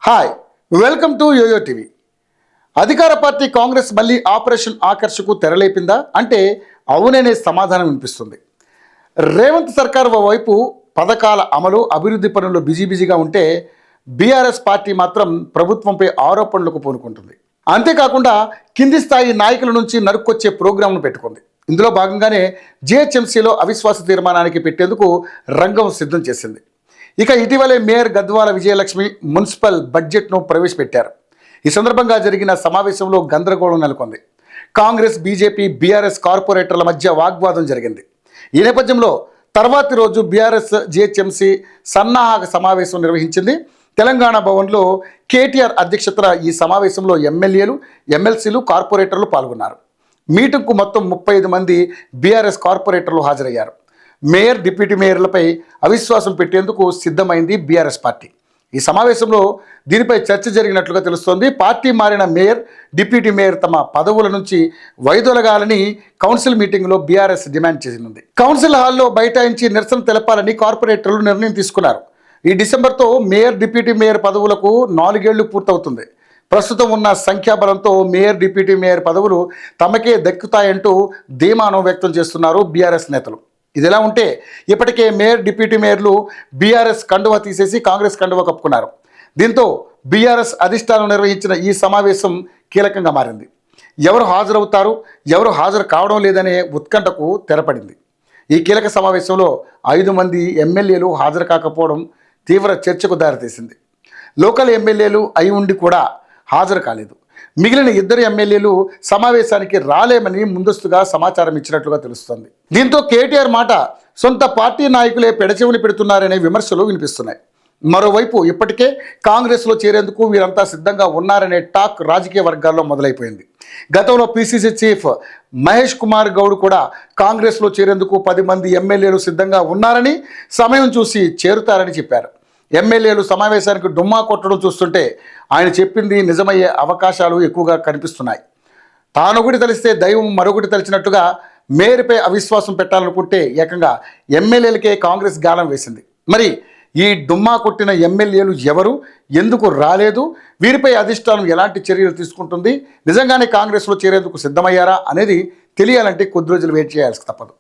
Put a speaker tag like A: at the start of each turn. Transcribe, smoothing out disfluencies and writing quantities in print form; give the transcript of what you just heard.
A: Hi, welcome to yoyo TV. అధికార పార్టీ కాంగ్రెస్ మళ్ళీ ఆపరేషన్ ఆకర్షకు తెరలేపిందా అంటే అవుననే సమాధానం వినిపిస్తుంది. రేవంత్ సర్కార్ వైపు పథకాల అమలు అభివృద్ధి పనుల్లో బిజీగా ఉంటే బీఆర్ఎస్ పార్టీ మాత్రం ప్రభుత్వంపై ఆరోపణలకు పూనుకుంటుంది. అంతేకాకుండా కింది స్థాయి నాయకుల నుంచి నరుక్కొచ్చే ప్రోగ్రాంను పెట్టుకుంది. ఇందులో భాగంగానే జిహెచ్ఎంసీలో అవిశ్వాస తీర్మానానికి పెట్టేందుకు రంగం సిద్ధం చేసింది. ఇక ఇటీవలే మేయర్ గద్వాల విజయలక్ష్మి మున్సిపల్ బడ్జెట్ను ప్రవేశపెట్టారు. ఈ సందర్భంగా జరిగిన సమావేశంలో గందరగోళం నెలకొంది. కాంగ్రెస్, బీజేపీ, బీఆర్ఎస్ కార్పొరేటర్ల మధ్య వాగ్వాదం జరిగింది. ఈ నేపథ్యంలో తర్వాతి రోజు బీఆర్ఎస్ జిహెచ్ఎంసీ సన్నాహక సమావేశం నిర్వహించింది. తెలంగాణ భవన్లో కేటీఆర్ అధ్యక్షతన ఈ సమావేశంలో ఎమ్మెల్యేలు, ఎమ్మెల్సీలు, కార్పొరేటర్లు పాల్గొన్నారు. మీటింగ్కు మొత్తం 35 మంది బీఆర్ఎస్ కార్పొరేటర్లు హాజరయ్యారు. మేయర్, డిప్యూటీ మేయర్లపై అవిశ్వాసం పెట్టేందుకు సిద్ధమైంది బీఆర్ఎస్ పార్టీ. ఈ సమావేశంలో దీనిపై చర్చ జరిగినట్లుగా తెలుస్తోంది. పార్టీ మారిన మేయర్, డిప్యూటీ మేయర్ తమ పదవుల నుంచి వైదొలగాలని కౌన్సిల్ మీటింగ్లో బీఆర్ఎస్ డిమాండ్ చేసింది. కౌన్సిల్ హాల్లో బైఠాయించి నిరసన తెలపాలని కార్పొరేటర్లు నిర్ణయం తీసుకున్నారు. ఈ డిసెంబర్తో మేయర్, డిప్యూటీ మేయర్ పదవులకు 4 ఏళ్లు పూర్తవుతుంది. ప్రస్తుతం ఉన్న సంఖ్యాబలంతో మేయర్, డిప్యూటీ మేయర్ పదవులు తమకే దక్కుతాయంటూ ధీమాను వ్యక్తం చేస్తున్నారు బీఆర్ఎస్ నేతలు. ఇదిలా ఉంటే ఇప్పటికే మేయర్, డిప్యూటీ మేయర్లు బీఆర్ఎస్ కండువా తీసేసి కాంగ్రెస్ కండువా కప్పుకున్నారు. దీంతో బీఆర్ఎస్ అధిష్టానం నిర్వహించిన ఈ సమావేశం కీలకంగా మారింది. ఎవరు హాజరవుతారు, ఎవరు హాజరు కావడం లేదనే ఉత్కంఠకు తెరపడింది. ఈ కీలక సమావేశంలో 5 మంది ఎమ్మెల్యేలు హాజరు కాకపోవడం తీవ్ర చర్చకు దారితీసింది. లోకల్ ఎమ్మెల్యేలు అయి ఉండి కూడా హాజరు కాలేదు. మిగిలిన 2 ఎమ్మెల్యేలు సమావేశానికి రాలేమని ముందస్తుగా సమాచారం ఇచ్చినట్లుగా తెలుస్తోంది. దీంతో కేటీఆర్ మాట సొంత పార్టీ నాయకులే పెడచెవులు పెడుతున్నారనే విమర్శలు వినిపిస్తున్నాయి. మరోవైపు ఇప్పటికే కాంగ్రెస్లో చేరేందుకు వీరంతా సిద్ధంగా ఉన్నారనే టాక్ రాజకీయ వర్గాల్లో మొదలైపోయింది. గతంలో పీసీసీ చీఫ్ మహేష్ కుమార్ గౌడ్ కూడా కాంగ్రెస్లో చేరేందుకు 10 మంది ఎమ్మెల్యేలు సిద్ధంగా ఉన్నారని, సమయం చూసి చేరుతారని చెప్పారు. ఎమ్మెల్యేలు సమావేశానికి డుమ్మా కొట్టడం చూస్తుంటే ఆయన చెప్పింది నిజమయ్యే అవకాశాలు ఎక్కువగా కనిపిస్తున్నాయి. తానొకటి తలిస్తే దైవం మరొకటి తలిచినట్టుగా మేయర్పై అవిశ్వాసం పెట్టాలనుకుంటే ఏకంగా ఎమ్మెల్యేలకే కాంగ్రెస్ గాలం వేసింది. మరి ఈ డుమ్మా కొట్టిన ఎమ్మెల్యేలు ఎవరు, ఎందుకు రాలేదు, వీరిపై అధిష్టానం ఎలాంటి చర్యలు తీసుకుంటుంది, నిజంగానే కాంగ్రెస్లో చేరేందుకు సిద్ధమయ్యారా అనేది తెలియాలంటే కొద్ది రోజులు వెయిట్ చేయాల్సి తప్పదు.